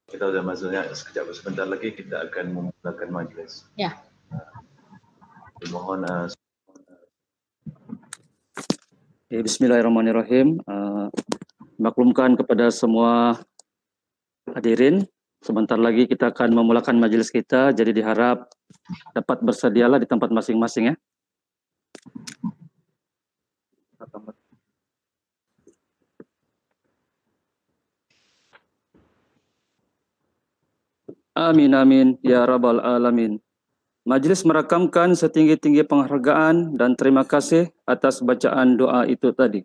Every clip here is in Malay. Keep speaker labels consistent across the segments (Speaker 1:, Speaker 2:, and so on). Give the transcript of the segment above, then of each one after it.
Speaker 1: Kita sudah masuknya sebentar lagi kita akan memulakan majelis.
Speaker 2: Ya.
Speaker 1: Mohon
Speaker 3: Bismillahirrahmanirrahim. Maklumkan kepada semua hadirin, sebentar lagi kita akan memulakan majelis kita, jadi diharap dapat bersedialah di tempat masing-masing ya. Amin amin ya rabbal alamin. Majelis merakamkan setinggi-tinggi penghargaan dan terima kasih atas bacaan doa itu tadi.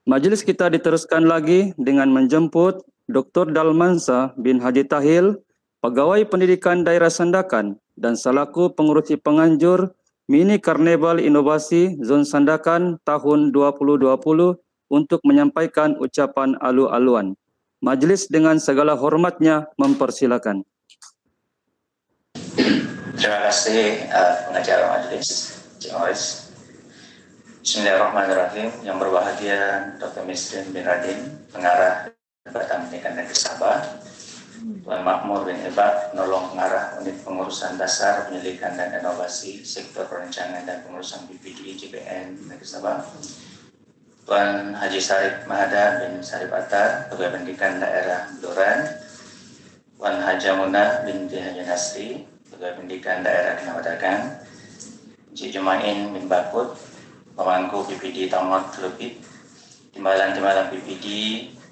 Speaker 3: Majelis kita diteruskan lagi dengan menjemput Dr. Dalmansa bin Haji Tahil, Pegawai Pendidikan Daerah Sandakan dan selaku pengurusi penganjur Mini Karnaval Inovasi Zon Sandakan tahun 2020 untuk menyampaikan ucapan alu-aluan. Majelis dengan segala hormatnya mempersilakan.
Speaker 4: Terima kasih pengacara majelis. Bismillahirrahmanirrahim. Yang berbahagia Dr. Misrin bin Radin, pengarah Jabatan Pendidikan Negeri Sabah, Tuan Makmur bin Hebat, penolong pengarah Unit Pengurusan Dasar, Penyelidikan dan Inovasi, Sektor Perencanaan dan Pengurusan BPD JPN Negeri Sabah, Tuan Haji Sarip Mahada bin Sarip Atar, Pegawai Pendidikan Daerah Beluran, Tuan Haja Munah binti Haji Nasri, Pegawai Pendidikan Daerah Kinawadakan, Encik Jumain bin Bakut, Pemangku PPD Tamat Telebit, Timbalan-timbalan PPD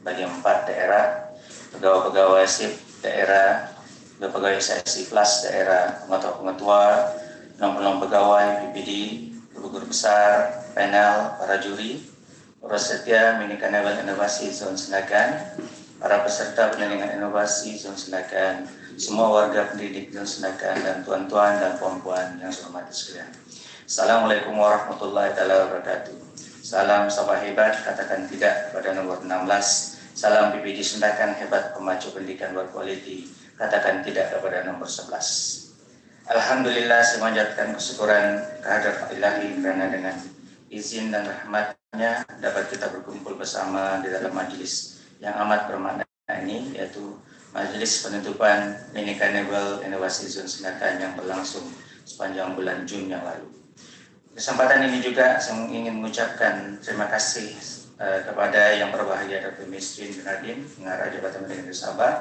Speaker 4: bagi 4 daerah, pegawai-pegawai SIP daerah, pegawai SIC kelas daerah, pengetua-pengetua, penolong pegawai PPD, guru-guru besar, panel, para juri, peserta Mini Karnaval Inovasi Zon Sandakan, para peserta penyelenggaraan inovasi Zon Sandakan, semua warga pendidik Zon Sandakan, dan tuan-tuan dan puan-puan yang saya hormati sekalian. Assalamualaikum warahmatullahi wabarakatuh. Salam Sabah hebat, katakan tidak pada nomor 16. Salam PPD Sandakan hebat, pemacu pendidikan berkualiti, katakan tidak kepada nomor 11. Alhamdulillah, saya menjadikan kesyukuran kehadirat ilahi karena dengan izin dan rahmatnya dapat kita berkumpul bersama di dalam majelis yang amat bermakna ini, yaitu majelis penutupan Mini Karnaval Inovasi Zon Sandakan yang berlangsung sepanjang bulan Juni yang lalu. Kesempatan ini juga saya ingin mengucapkan terima kasih kepada yang berbahagia Dr. Misrin bin Radin, pengarah Jabatan Pendidikan Negeri Sabah,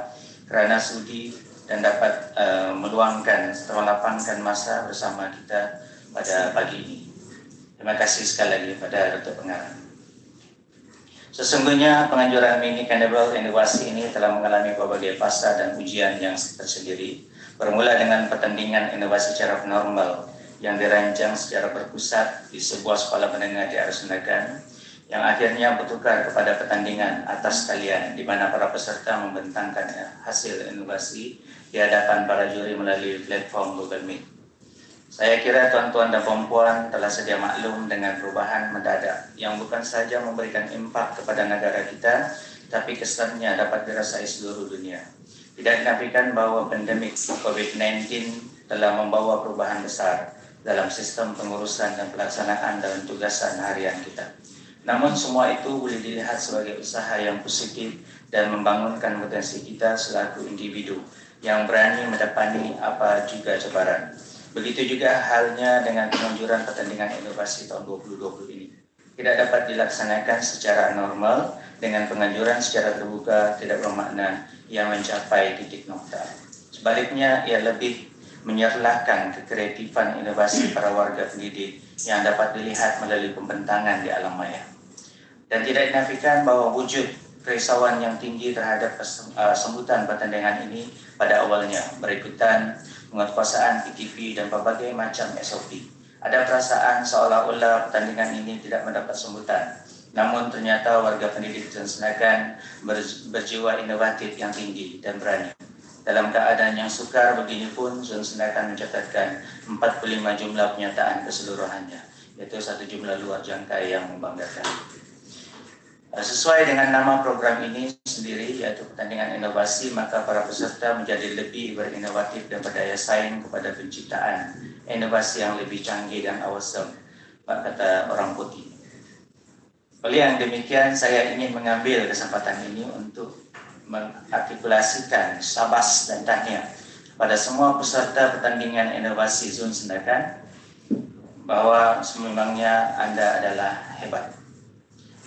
Speaker 4: kerana sudi dan dapat meluangkan serta melapangkan masa bersama kita pada pagi ini. Terima kasih sekali lagi pada Dr. Pengarah. Sesungguhnya penganjuran Mini Karnaval Inovasi ini telah mengalami berbagai fasa dan ujian yang tersendiri, bermula dengan pertandingan inovasi secara normal yang dirancang secara berpusat di sebuah sekolah menengah di daerah Sandakan, yang akhirnya bertukar kepada pertandingan atas talian, di mana para peserta membentangkan hasil inovasi di hadapan para juri melalui platform Google Meet. Saya kira tuan-tuan dan puan-puan telah sedia maklum dengan perubahan mendadak yang bukan saja memberikan impak kepada negara kita, tapi kesannya dapat dirasai seluruh dunia. Tidak dinafikan bahwa pandemik COVID-19 telah membawa perubahan besar dalam sistem pengurusan dan pelaksanaan dalam tugasan harian kita. Namun semua itu boleh dilihat sebagai usaha yang positif dan membangunkan potensi kita selaku individu yang berani mendepani apa juga cabaran. Begitu juga halnya dengan penganjuran pertandingan inovasi tahun 2020 ini. Tidak dapat dilaksanakan secara normal dengan penganjuran secara terbuka, tidak bermakna ia mencapai titik nokta. Sebaliknya, ia lebih menyerlahkan kekreatifan inovasi para warga pendidik yang dapat dilihat melalui pembentangan di alam maya. Dan tidak dinafikan bahwa wujud kerisauan yang tinggi terhadap sambutan pertandingan ini pada awalnya berikutan penguatkuasaan PTV dan berbagai macam SOP. Ada perasaan seolah-olah pertandingan ini tidak mendapat sambutan. Namun ternyata warga pendidik Zon Sandakan berjiwa inovatif yang tinggi dan berani. Dalam keadaan yang sukar begini pun, Zon Sandakan mencatatkan 45 jumlah penyataan keseluruhannya, yaitu satu jumlah luar jangka yang membanggakan. Sesuai dengan nama program ini sendiri, yaitu pertandingan inovasi, maka para peserta menjadi lebih berinovatif dan berdaya saing kepada penciptaan inovasi yang lebih canggih dan awesome, kata orang putih. Oleh yang demikian, saya ingin mengambil kesempatan ini untuk mengartikulasikan sabas dan tahniah pada semua peserta pertandingan inovasi Zon Sandakan bahwa sememangnya Anda adalah hebat.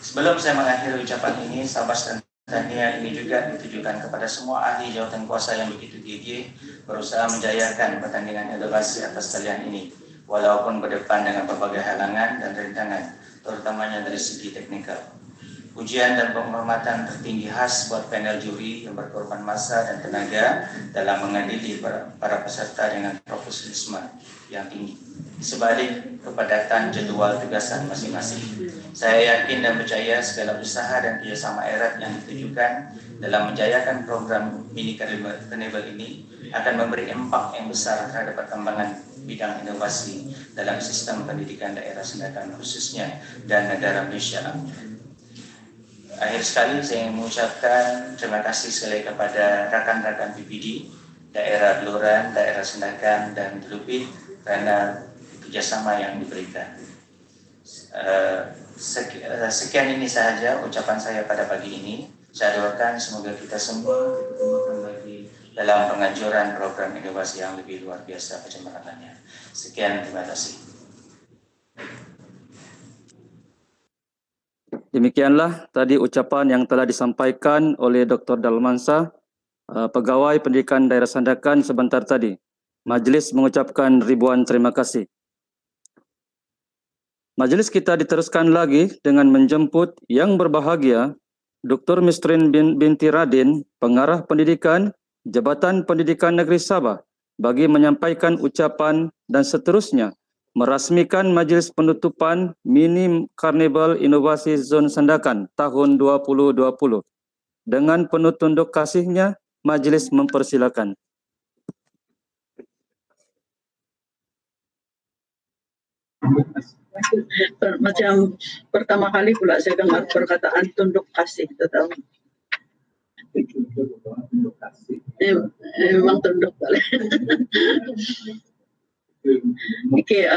Speaker 4: Sebelum saya mengakhiri ucapan ini, sabas dan tahniah ini juga ditujukan kepada semua ahli jawatan kuasa yang begitu gigih berusaha menjayakan pertandingan inovasi atas talian ini, walaupun berdepan dengan berbagai halangan dan rintangan, terutamanya dari segi teknikal. Pujian dan penghormatan tertinggi khas buat panel juri yang berkorban masa dan tenaga dalam mengadili para peserta dengan profesionalisme yang tinggi, sebalik kepadatan jadwal tugasan masing-masing. Saya yakin dan percaya segala usaha dan kerjasama erat yang ditujukan dalam menjayakan program mini carnival ini akan memberi impak yang besar terhadap perkembangan bidang inovasi dalam sistem pendidikan daerah Sandakan khususnya dan negara Malaysia. Akhir sekali saya ingin mengucapkan terima kasih sekali kepada rakan-rakan PPD, daerah Beluran, daerah Sandakan dan Telupit karena kerjasama yang diberikan. Sekian ini sahaja ucapan saya pada pagi ini. Saya doakan semoga kita semua dipertemukan lagi dalam penganjuran program inovasi yang lebih luar biasa pencemarannya. Sekian, terima kasih.
Speaker 3: Demikianlah tadi ucapan yang telah disampaikan oleh Dr. Dalmansyah, Pegawai Pendidikan Daerah Sandakan sebentar tadi. Majelis mengucapkan ribuan terima kasih. Majelis kita diteruskan lagi dengan menjemput yang berbahagia Dr. Misrin binti Radin, Pengarah Pendidikan Jabatan Pendidikan Negeri Sabah, bagi menyampaikan ucapan dan seterusnya merasmikan majlis penutupan Mini Carnival Inovasi Zon Sandakan tahun 2020. Dengan penuh tunduk kasihnya, majlis mempersilakan.
Speaker 2: Macam pertama kali pula saya dengar perkataan tunduk kasih, tahu? Memang tunduk kali. Okey,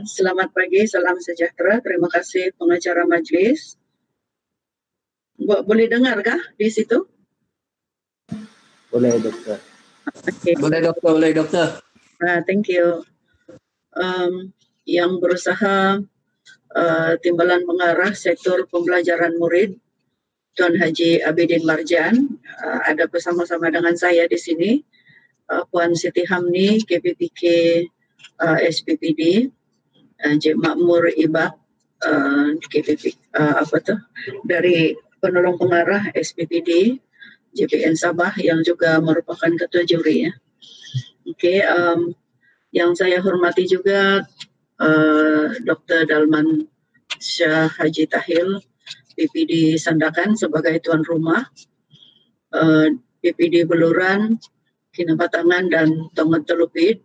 Speaker 2: selamat pagi, salam sejahtera. Terima kasih pengacara majlis. Boleh dengarkah di situ?
Speaker 5: Boleh, Doktor.
Speaker 2: Okay.
Speaker 5: Boleh, Doktor. Boleh, Doktor.
Speaker 2: Thank you. Yang berusaha Timbalan Pengarah Sektor Pembelajaran Murid, Tuan Haji Abidin Marjan, ada bersama-sama dengan saya di sini, Puan Siti Hamni, KPPK SPPD, Encik Makmur Ibak, KPP dari penolong pengarah SPPD JPN Sabah yang juga merupakan ketua juri ya. Okey, yang saya hormati juga Dr. Dalmansyah Haji Tahil, PPD Sandakan sebagai tuan rumah, PPD Beluran, Kinabatangan dan Tongon Telupit,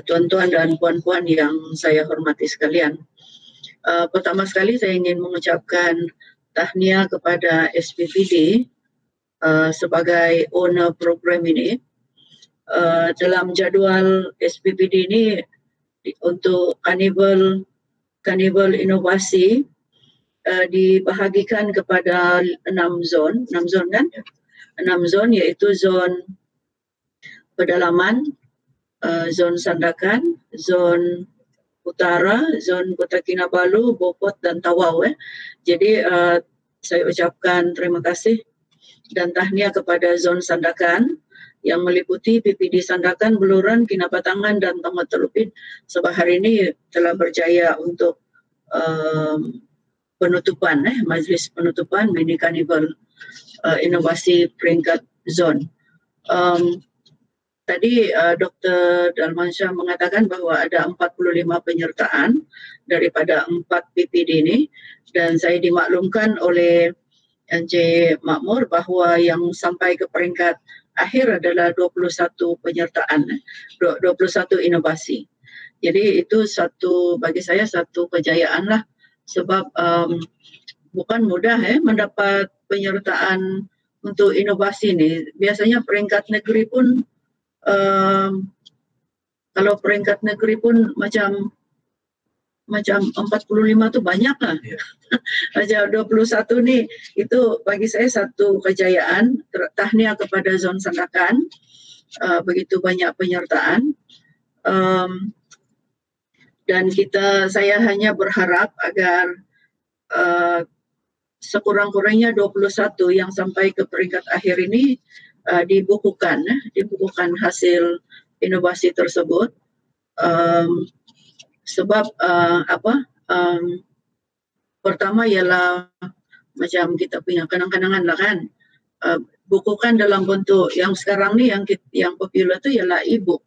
Speaker 2: tuan-tuan dan puan-puan yang saya hormati sekalian. Pertama sekali saya ingin mengucapkan tahniah kepada SPPD sebagai owner program ini. Dalam jadual SPPD ini untuk Carnival Inovasi dibahagikan kepada 6 zon kan? 6 zon iaitu zon pedalaman, zon Sandakan, zon Utara, zon Kota Kinabalu, Beaufort dan Tawau. Jadi saya ucapkan terima kasih dan tahniah kepada zon Sandakan yang meliputi PPD Sandakan, Beluran, Kinabatangan dan Tongon Telupit. Sebab hari ini telah berjaya untuk penutupan, majlis penutupan Mini Carnival Inovasi peringkat zon. Tadi Dr. Dalmansyah mengatakan bahawa ada 45 penyertaan daripada 4 PPD ini, dan saya dimaklumkan oleh Encik Makmur bahawa yang sampai ke peringkat akhir adalah 21 penyertaan, 21 inovasi. Jadi itu bagi saya satu kejayaan lah, sebab bukan mudah mendapat penyertaan untuk inovasi ini. Biasanya peringkat negeri pun kalau peringkat negeri pun macam macam 45 tuh banyak lah. Macam 21 nih, itu bagi saya satu kejayaan. Tahniah kepada Zon Sandakan, begitu banyak penyertaan. Dan saya hanya berharap agar sekurang-kurangnya 21 yang sampai ke peringkat akhir ini dibukukan hasil inovasi tersebut. Sebab pertama ialah macam kita punya kenang-kenangan lah kan, bukukan dalam bentuk yang sekarang ni yang popular tu ialah e-book.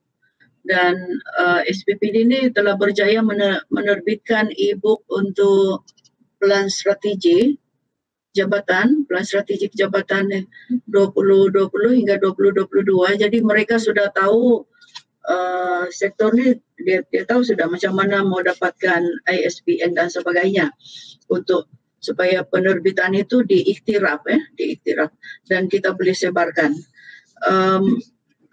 Speaker 2: Dan SPPD ini telah berjaya menerbitkan e-book untuk plan strategi jabatan 2020 hingga 2022. Jadi mereka sudah tahu sektor ni, dia tahu sudah macam mana mau dapatkan ISBN dan sebagainya untuk supaya penerbitan itu diiktiraf dan kita boleh sebarkan.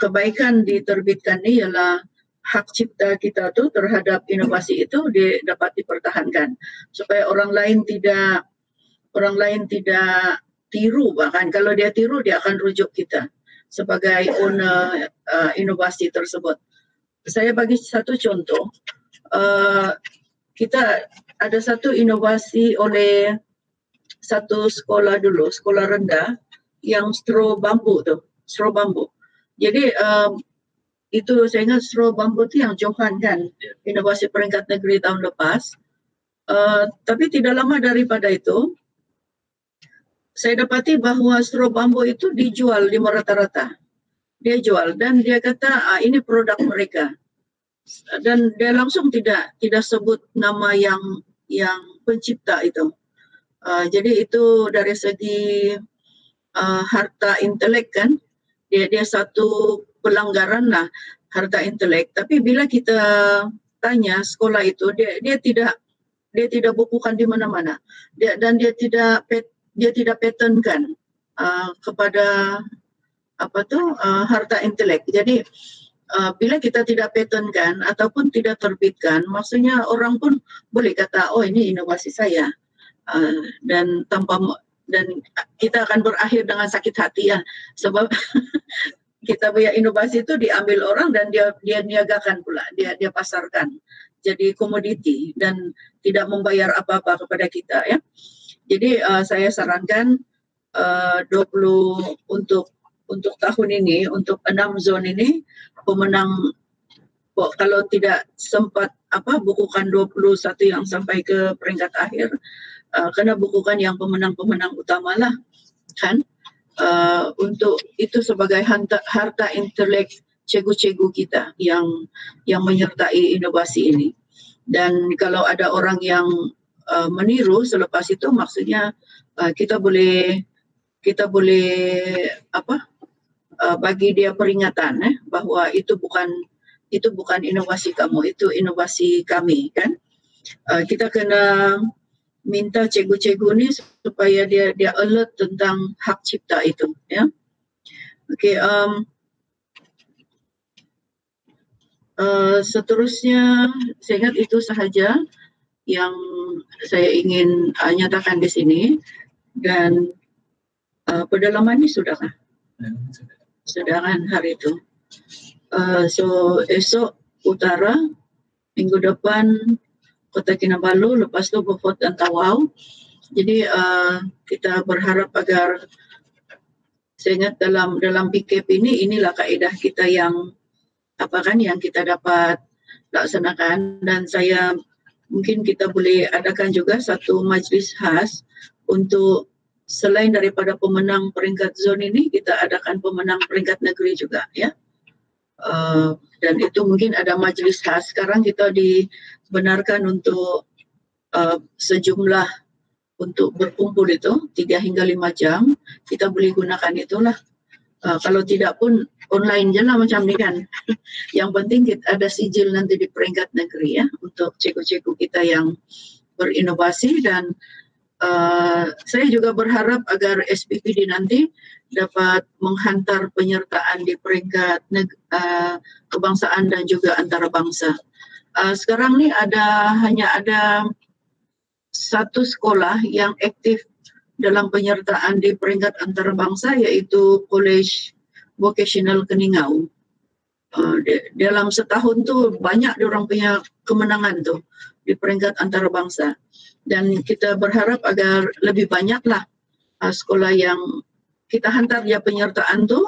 Speaker 2: Kebaikan diterbitkan ni ialah hak cipta kita tu terhadap inovasi itu dapat dipertahankan supaya orang lain tidak tiru. Bahkan kalau dia tiru, dia akan rujuk kita sebagai owner inovasi tersebut. Saya bagi satu contoh, kita ada satu inovasi oleh satu sekolah dulu, sekolah rendah yang straw bambu. Jadi itu saya ingat straw bambu itu yang Johan kan, inovasi peringkat negeri tahun lepas. Tapi tidak lama daripada itu, saya dapati bahawa straw bambu itu dijual di rata-rata. Dia jual dan dia kata ini produk mereka. Dan dia langsung tidak sebut nama yang pencipta itu. Jadi itu dari segi harta intelek kan, dia satu pelanggaran lah harta intelek. Tapi bila kita tanya sekolah itu, dia tidak bukukan di mana-mana. Dan dia tidak patentkan kepada harta intelek. Jadi bila kita tidak patentkan ataupun tidak terbitkan, maksudnya orang pun boleh kata, oh ini inovasi saya, dan kita akan berakhir dengan sakit hati ya, sebab kita punya inovasi itu diambil orang dan dia niagakan pula, dia pasarkan jadi komoditi dan tidak membayar apa-apa kepada kita ya. Jadi saya sarankan 20 untuk tahun ini, untuk 6 zon ini, pemenang kalau tidak sempat bukukan 21 yang sampai ke peringkat akhir, kena bukukan yang pemenang-pemenang utama lah kan, untuk itu sebagai harta intelek cikgu-cikgu kita yang menyertai inovasi ini. Dan kalau ada orang yang meniru selepas itu, maksudnya kita boleh bagi dia peringatan bahwa itu bukan inovasi kamu, itu inovasi kami kan. Kita kena minta cikgu-cikgu ni supaya dia alert tentang hak cipta itu ya. Okey, seterusnya saya ingat itu sahaja yang saya ingin nyatakan di sini. Dan pedalaman ni sudahkah? Sudah kan hari itu. So esok utara, minggu depan Kota Kinabalu, lepas tu Beaufort dan Tawau. Jadi kita berharap agar, saya ingat dalam PKP inilah kaedah kita yang yang kita dapat laksanakan. Dan saya mungkin kita boleh adakan juga satu majlis khas untuk selain daripada pemenang peringkat zon ini, kita adakan pemenang peringkat negeri juga ya. Dan itu mungkin ada majlis khas. Sekarang kita dibenarkan untuk sejumlah untuk berkumpul itu 3 hingga 5 jam. Kita boleh gunakan itulah. Kalau tidak pun online je lah macam ni kan. Yang penting kita ada sijil nanti di peringkat negeri ya, untuk cikgu-cikgu kita yang berinovasi. Dan saya juga berharap agar SPPD nanti dapat menghantar penyertaan di peringkat kebangsaan dan juga antarabangsa. Sekarang nih hanya ada satu sekolah yang aktif dalam penyertaan di peringkat antarabangsa, yaitu College Vocational Keningau. Dalam setahun tu banyak diorang punya kemenangan tu di peringkat antarabangsa, dan kita berharap agar lebih banyaklah sekolah yang kita hantar dia penyertaan tu,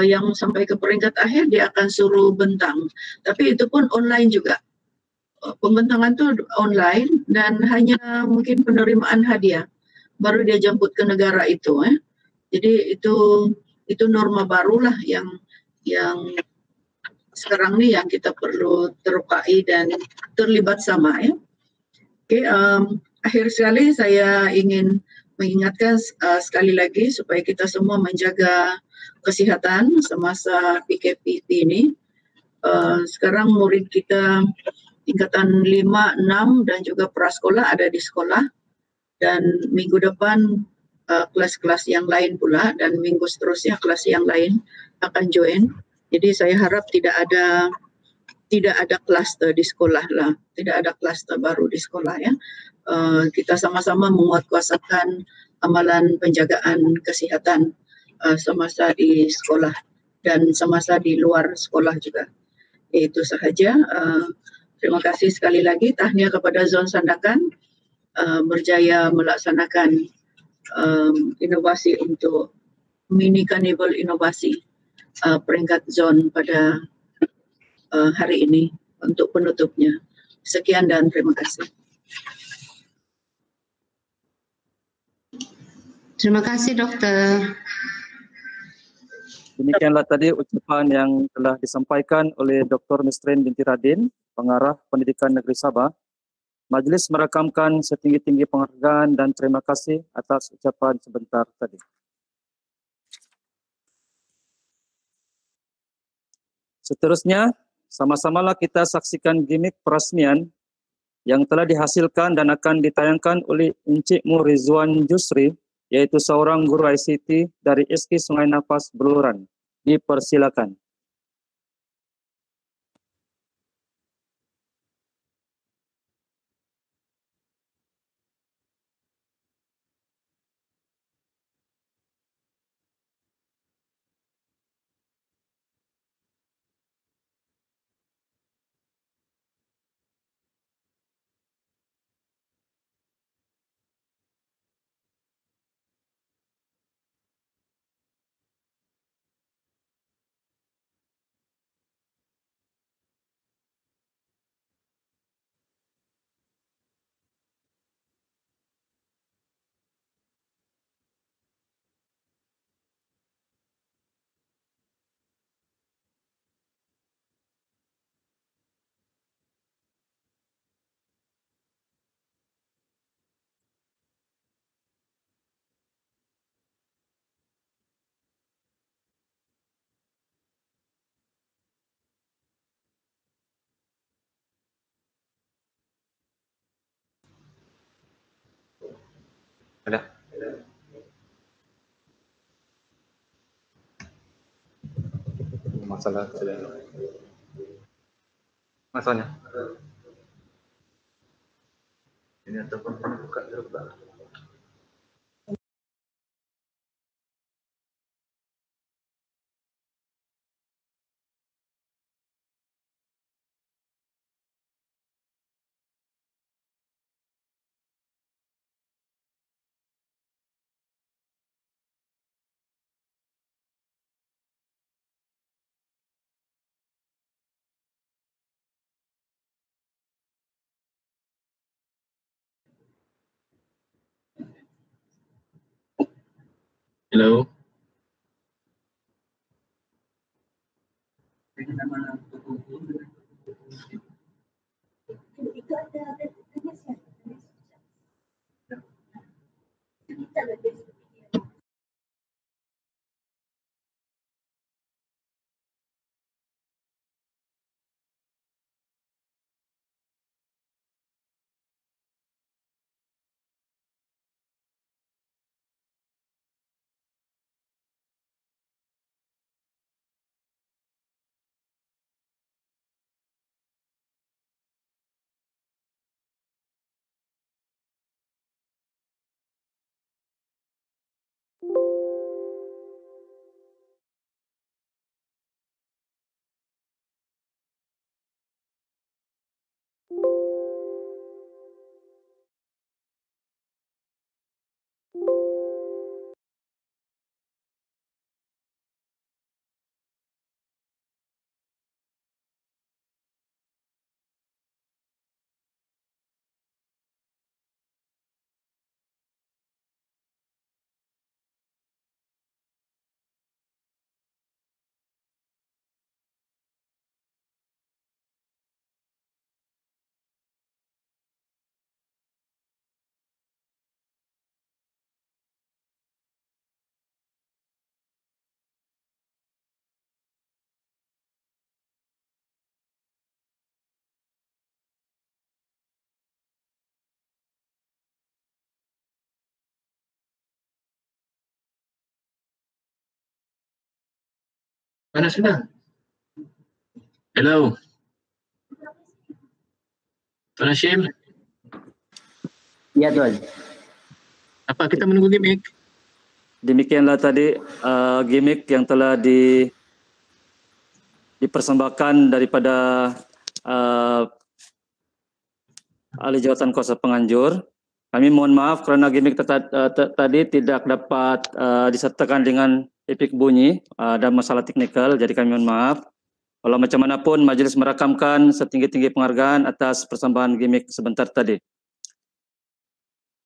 Speaker 2: yang sampai ke peringkat akhir dia akan suruh bentang, tapi itu pun online juga. Pembentangan tu online dan hanya mungkin penerimaan hadiah baru dia jemput ke negara itu. Jadi itu norma barulah yang sekarang ni yang kita perlu terukai dan terlibat sama, ya. Okey, akhir sekali saya ingin mengingatkan sekali lagi supaya kita semua menjaga kesihatan semasa PKP ini. Sekarang murid kita tingkatan 5, 6 dan juga prasekolah ada di sekolah, dan minggu depan kelas-kelas yang lain pula, dan minggu seterusnya kelas yang lain akan join. Jadi saya harap tidak ada kluster di sekolah lah, tidak ada kluster baru di sekolah, ya. Kita sama-sama menguatkuasakan amalan penjagaan kesihatan semasa di sekolah dan semasa di luar sekolah juga. Itu sahaja. Terima kasih sekali lagi, tahniah kepada Zon Sandakan berjaya melaksanakan inovasi untuk mini carnival inovasi peringkat zon pada hari ini untuk penutupnya. Sekian dan terima kasih.
Speaker 5: Terima kasih, Dokter.
Speaker 3: Demikianlah tadi ucapan yang telah disampaikan oleh Dr. Misrin binti Radin, Pengarah Pendidikan Negeri Sabah. Majlis merakamkan setinggi-tinggi penghargaan dan terima kasih atas ucapan sebentar tadi. Seterusnya, sama-samalah kita saksikan gimik peresmian yang telah dihasilkan dan akan ditayangkan oleh Encik Mu Rizwan Jusri, yaitu seorang guru ICT dari SK Sungai Nafas Beluran. Dipersilakan.
Speaker 1: Ada. Masalahnya. Ini ataupun buka. Hello.
Speaker 6: Mana sudah? Hello. Tuan Hashim,
Speaker 7: Ya Tuan.
Speaker 6: apa kita menunggu gimmick?
Speaker 3: Demikianlah tadi gimmick yang telah dipersembahkan daripada ahli jawatan kuasa penganjur. Kami mohon maaf kerana gimmick tadi tidak dapat disertakan dengan efek bunyi dan masalah teknikal, jadi kami mohon maaf. Kalau macam mana pun majlis merakamkan setinggi-tinggi penghargaan atas persembahan gimmick sebentar tadi.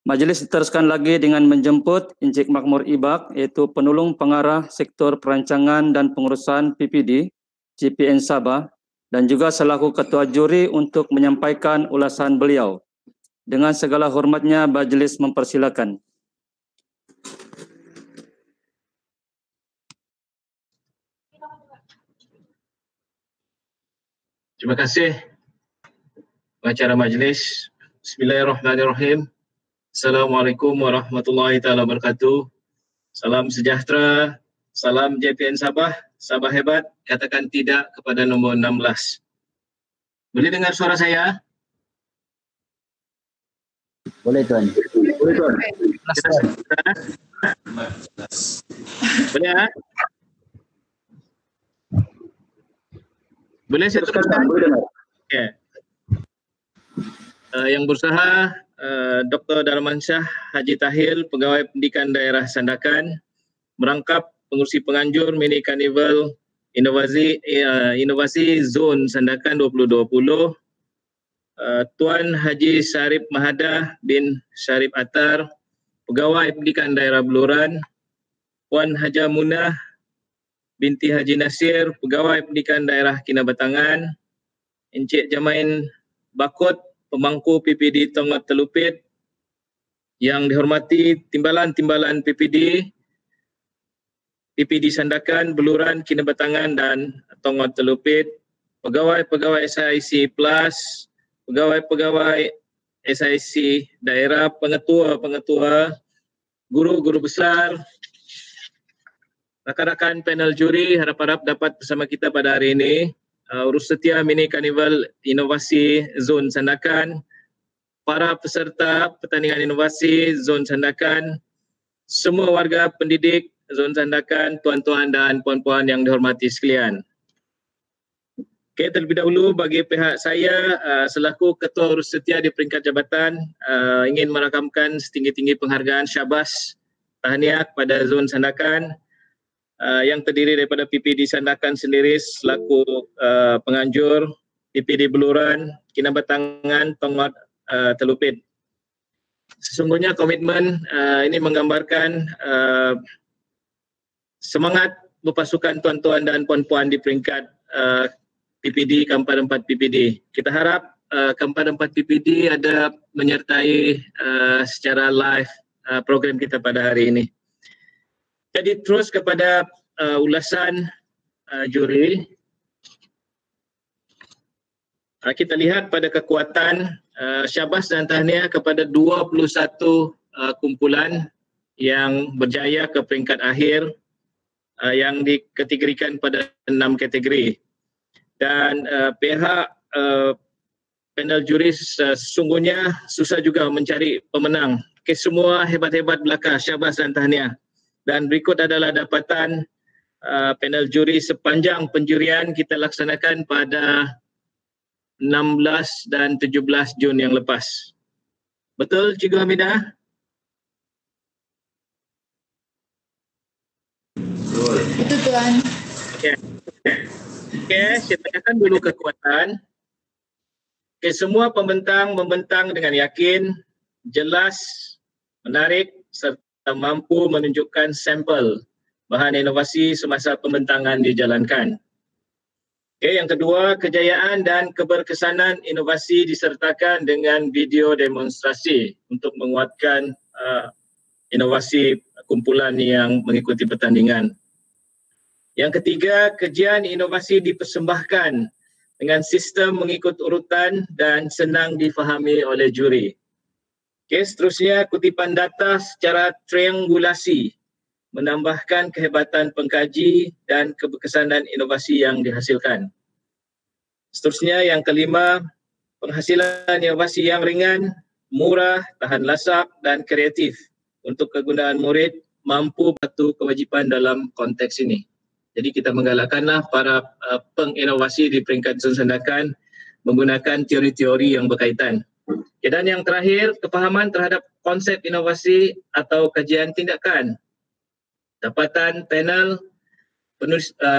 Speaker 3: Majlis diteruskan lagi dengan menjemput Encik Makmur Ibak, iaitu Penolong Pengarah Sektor Perancangan dan Pengurusan PPD JPN Sabah, dan juga selaku Ketua Juri untuk menyampaikan ulasan beliau. Dengan segala hormatnya, majlis mempersilakan.
Speaker 6: Terima kasih pengacara majlis. Bismillahirrahmanirrahim. Assalamualaikum warahmatullahi taala wabarakatuh. Salam sejahtera, salam JPN Sabah, Sabah hebat, katakan tidak kepada nombor 16. Boleh dengar suara saya?
Speaker 7: Boleh Tuan.
Speaker 6: Boleh Tuan. Boleh ya? Boleh saya teruskan? Okay. Yang berusaha Dr. Dalmansyah Haji Tahil, Pegawai Pendidikan Daerah Sandakan, merangkap pengurusi penganjur mini karnival inovasi zon Sandakan 2020. Tuan Haji Syarif Mahada bin Syarif Attar, Pegawai Pendidikan Daerah Beluran. Puan Haja Munah binti Haji Nasir, Pegawai Pendidikan Daerah Kinabatangan. Encik Jamain Bakut, Pemangku PPD Tongot Telupit. Yang dihormati Timbalan-Timbalan PPD Sandakan, Beluran, Kinabatangan dan Tongot Telupit. Pegawai-pegawai SIC Plus, pegawai-pegawai SIC daerah, pengetua-pengetua, guru-guru besar, rakan-rakan panel juri, harap-harap dapat bersama kita pada hari ini. Urus setia mini karnival inovasi zon Sandakan, para peserta pertandingan inovasi zon Sandakan, semua warga pendidik zon Sandakan, tuan-tuan dan puan-puan yang dihormati sekalian. Okey, terlebih dahulu bagi pihak saya selaku Ketua Urus Setia di peringkat jabatan ingin merakamkan setinggi-tinggi penghargaan syabas tahniah kepada zon Sandakan yang terdiri daripada PPD Sandakan sendiri selaku penganjur, PPD Beluran, Kinabatangan, Tongot Telupit. Sesungguhnya komitmen ini menggambarkan semangat berpasukan tuan-tuan dan puan-puan di peringkat PPD, keempat 4 PPD. Kita harap keempat 4 PPD ada menyertai secara live program kita pada hari ini. Jadi terus kepada ulasan juri. Kita lihat pada kekuatan syabas dan tahniah kepada 21 kumpulan yang berjaya ke peringkat akhir yang dikategorikan pada 6 kategori. Dan pihak panel juri sesungguhnya susah juga mencari pemenang. Okay, semua hebat-hebat belaka, syabas dan tahniah. Dan berikut adalah dapatan panel juri sepanjang penjurian kita laksanakan pada 16 dan 17 Jun yang lepas. Betul Cikgu Hamidah?
Speaker 8: Betul Tuan.
Speaker 6: Okey, saya tanyakan dulu kekuatan. Okey, semua pembentang membentang dengan yakin, jelas, menarik serta mampu menunjukkan sampel bahan inovasi semasa pembentangan dijalankan. Okey, yang kedua, kejayaan dan keberkesanan inovasi disertakan dengan video demonstrasi untuk menguatkan inovasi kumpulan yang mengikuti pertandingan. Yang ketiga, kajian inovasi dipersembahkan dengan sistem mengikut urutan dan senang difahami oleh juri. Okey, seterusnya kutipan data secara triangulasi menambahkan kehebatan pengkaji dan keberkesanan inovasi yang dihasilkan. Seterusnya yang kelima, penghasilan inovasi yang ringan, murah, tahan lasak dan kreatif untuk kegunaan murid mampu patuh kewajipan dalam konteks ini. Jadi kita menggalakkanlah para penginovasi di peringkat zon Sandakan menggunakan teori-teori yang berkaitan. Dan yang terakhir, kepahaman terhadap konsep inovasi atau kajian tindakan. Dapatan panel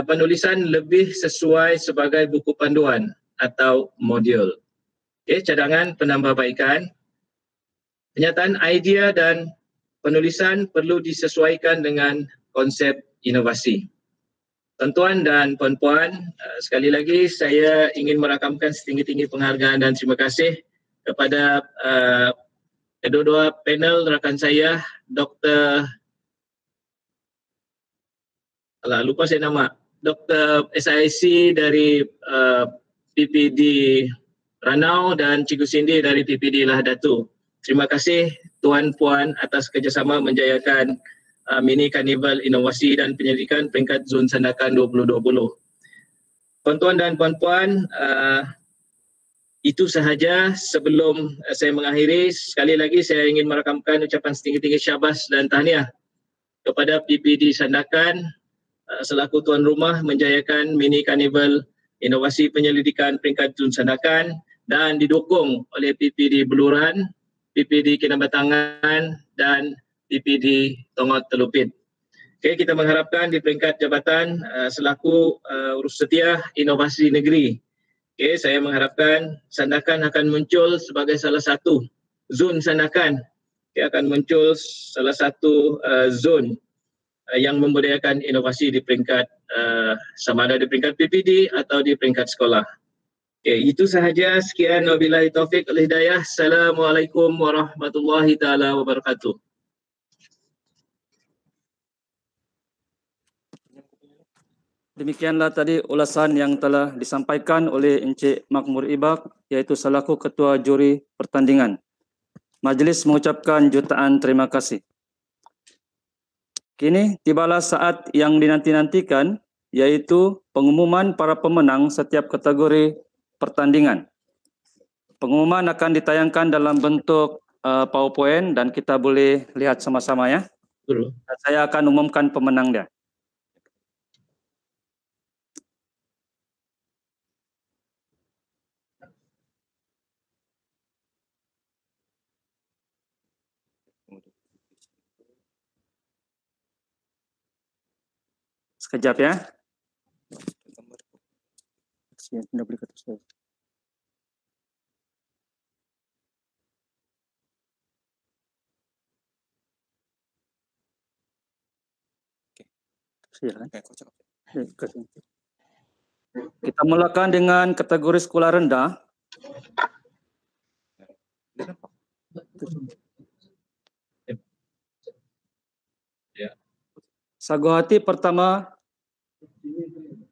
Speaker 6: penulisan lebih sesuai sebagai buku panduan atau modul. Cadangan penambahbaikan. Penyataan idea dan penulisan perlu disesuaikan dengan konsep inovasi. Tuan-tuan dan puan-puan, sekali lagi saya ingin merakamkan setinggi-tinggi penghargaan dan terima kasih kepada kedua-dua panel rakan saya, Dr. lupa saya nama, Dr. SIC dari PPD Ranau dan Cikgu Cindy dari PPD Lahadatu. Terima kasih tuan-puan atas kerjasama menjayakan mini karnival inovasi dan penyelidikan peringkat zon Sandakan 2020. Tuan-tuan dan puan-puan, itu sahaja. Sebelum saya mengakhiri, sekali lagi saya ingin merakamkan ucapan setinggi-tinggi syabas dan tahniah kepada PPD Sandakan selaku tuan rumah menjayakan mini karnival inovasi penyelidikan peringkat zon Sandakan dan didukung oleh PPD Beluran, PPD Kinabatangan dan PPD Tongot Telupit. Kita mengharapkan di peringkat jabatan selaku urus setia inovasi negeri. Saya mengharapkan Sandakan akan muncul sebagai salah satu zon Sandakan. Akan muncul salah satu zon yang membudayakan inovasi di peringkat sama ada di peringkat PPD atau di peringkat sekolah. Itu sahaja. Sekian, wabillahi taufik wal hidayah. Assalamualaikum warahmatullahi taala wabarakatuh.
Speaker 3: Demikianlah tadi ulasan yang telah disampaikan oleh Encik Makmur Ibak, yaitu selaku Ketua Juri Pertandingan. Majlis mengucapkan jutaan terima kasih. Kini tibalah saat yang dinanti-nantikan, yaitu pengumuman para pemenang setiap kategori pertandingan. Pengumuman akan ditayangkan dalam bentuk PowerPoint dan kita boleh lihat sama-sama ya. Saya akan umumkan pemenang dia. Sekejap ya. Kita mulakan dengan kategori sekolah rendah. Sagu hati pertama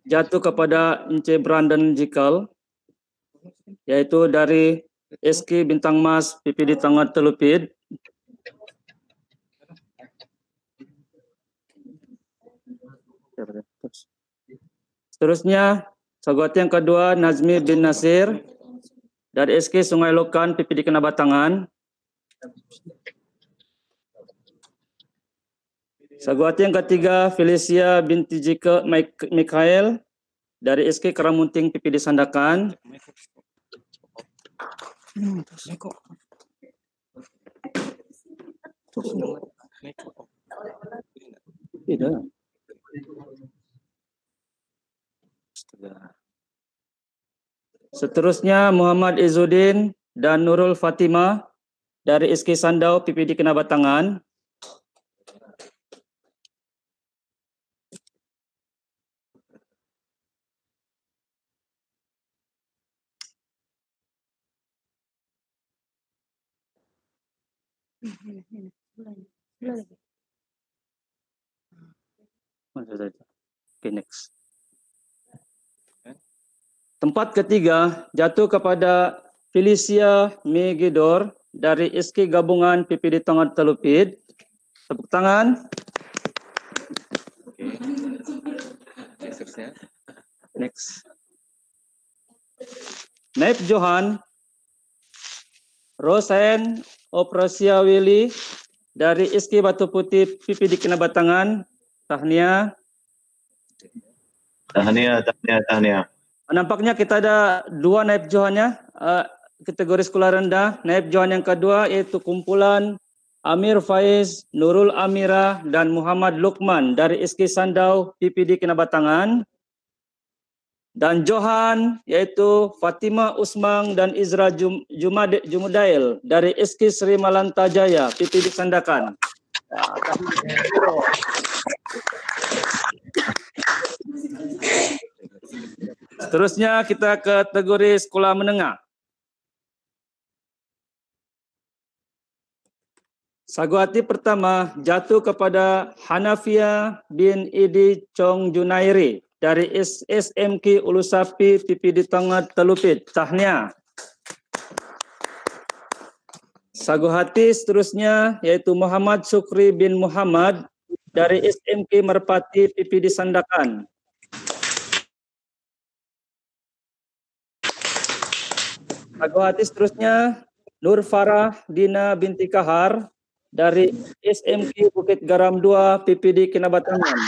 Speaker 3: jatuh kepada Encik Brandon Jikal, yaitu dari SK Bintang Mas PPD Tongot Telupit. Seterusnya, sagu hati yang kedua Nazmi bin Nasir dari SK Sungai Lokan PPD Kinabatangan. Sagu hati yang ketiga Felicia binti Jika Mikael dari SK Karamunting PPD Sandakan. Tidak. Seterusnya Muhammad Izzuddin dan Nurul Fatimah dari SK Sandau PPD Kinabatangan. Okay, next. Tempat ketiga jatuh kepada Felicia Megidor dari SK Gabungan PPD Tongot Telupit. Tepuk tangan. Next. Naib Johan Rosen Oprasia Willy dari ISKI Batu Putih PPD Kinabatangan. Tahniah.
Speaker 1: Tahniah.
Speaker 3: Nampaknya kita ada dua Naib Johannya, kategori sekolah rendah. Naib Johan yang kedua yaitu kumpulan Amir Faiz, Nurul Amira, dan Muhammad Lukman dari ISKI Sandau PPD Kinabatangan. Dan Johan yaitu Fatima Usmang dan Izra Jumudail dari ISKI Sri Malanta Jaya PPD Sandakan. Seterusnya kita ke kategori sekolah menengah. Sagu hati pertama jatuh kepada Hanafia bin Idi Chong Junairi dari SMK Ulusapi PPD Tengah Telupit. Tahniah. Sagu hati seterusnya yaitu Muhammad Sukri bin Muhammad dari SMK Merpati PPD Sandakan. Sagu hati seterusnya Nur Farah Dina binti Kahar dari SMK Bukit Garam 2 PPD Kinabatangan.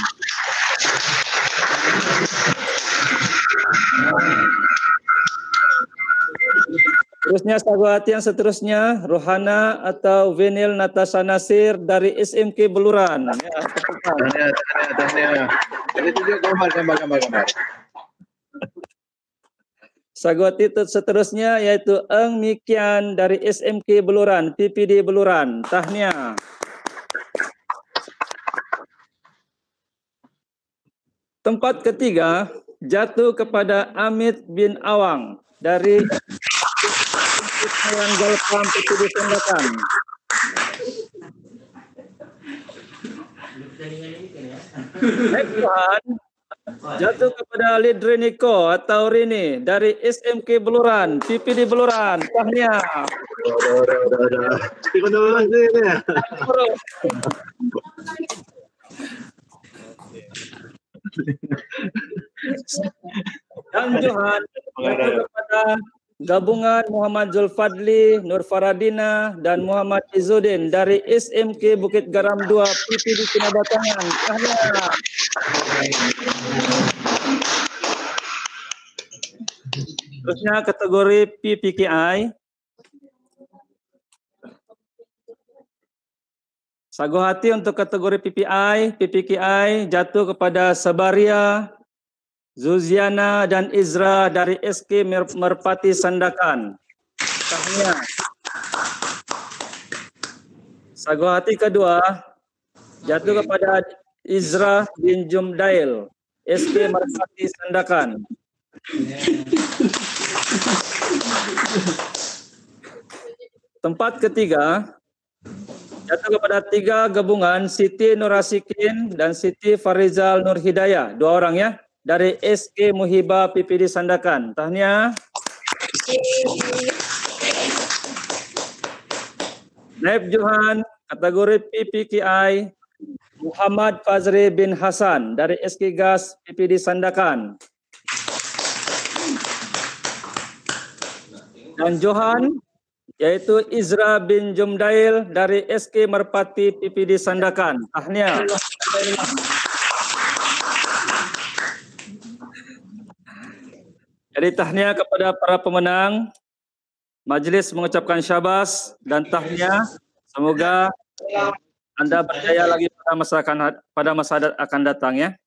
Speaker 3: Terusnya sagu hati yang seterusnya Rohana atau Venil Natasha Nasir dari SMK Beluran. Ya,
Speaker 1: Tahniah. Jadi tunjuk gambar.
Speaker 3: Sagu hati seterusnya yaitu Eng Mikian dari SMK Beluran, PPD Beluran. Tahniah. Tempat ketiga jatuh kepada Amit bin Awang dari Galpam PPD Sandakan. Naib Johan jatuh kepada Lidriniko atau Rini dari SMK Beluran, PPD Beluran. Tahniah. Dan Johan jatuh kepada gabungan Muhammad Zulfadli, Nur Faradina, dan Muhammad Izzuddin dari SMK Bukit Garam 2 PPD Kinabatangan. Tahniah. Terusnya kategori PPKI. Sagu hati untuk kategori PPKI jatuh kepada Sabaria, Zuziana, dan Izra dari SK Merpati Sandakan. Tahniah. Sagu hati kedua jatuh kepada Izra bin Jumdail, SK Merpati Sandakan. Tempat ketiga jatuh kepada tiga gabungan Siti Nurasikin dan Siti Farizal Nur Hidayah, dua orang ya, dari SK Muhibah PPD Sandakan. Tahniah. Naib Johan kategori PPKI Muhammad Fazri bin Hasan dari SK Gas PPD Sandakan. Dan Johan yaitu Izra bin Jumdail dari SK Merpati PPD Sandakan. Tahniah. Jadi tahniah kepada para pemenang. Majelis mengucapkan syabas dan tahniah. Semoga Anda berjaya lagi pada masa akan datang ya.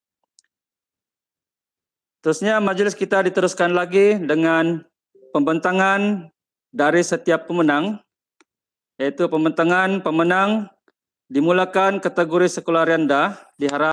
Speaker 3: Terusnya majelis kita diteruskan lagi dengan pembentangan dari setiap pemenang, yaitu pembentangan pemenang dimulakan kategori sekolah rendah diharap